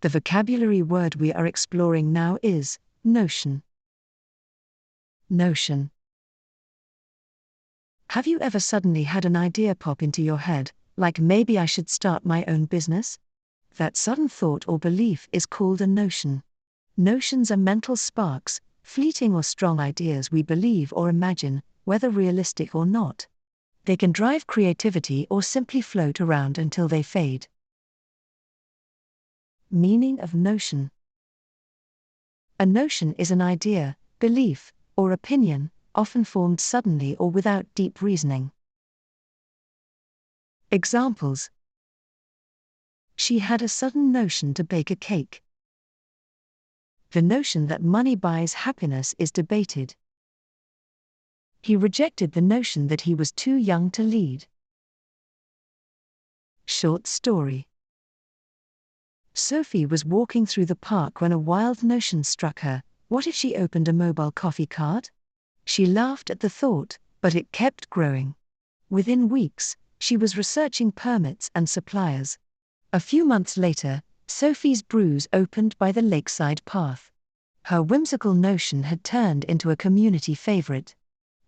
The vocabulary word we are exploring now is notion. Notion. Have you ever suddenly had an idea pop into your head, like maybe I should start my own business? That sudden thought or belief is called a notion. Notions are mental sparks, fleeting or strong ideas we believe or imagine, whether realistic or not. They can drive creativity or simply float around until they fade. Meaning of notion. A notion is an idea, belief, or opinion, often formed suddenly or without deep reasoning. Examples: she had a sudden notion to bake a cake. The notion that money buys happiness is debated. He rejected the notion that he was too young to lead. Short story. Sophie was walking through the park when a wild notion struck her: what if she opened a mobile coffee cart? She laughed at the thought, but it kept growing. Within weeks, she was researching permits and suppliers. A few months later, Sophie's brews opened by the lakeside path. Her whimsical notion had turned into a community favorite.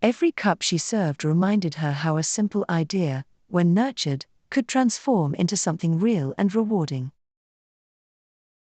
Every cup she served reminded her how a simple idea, when nurtured, could transform into something real and rewarding.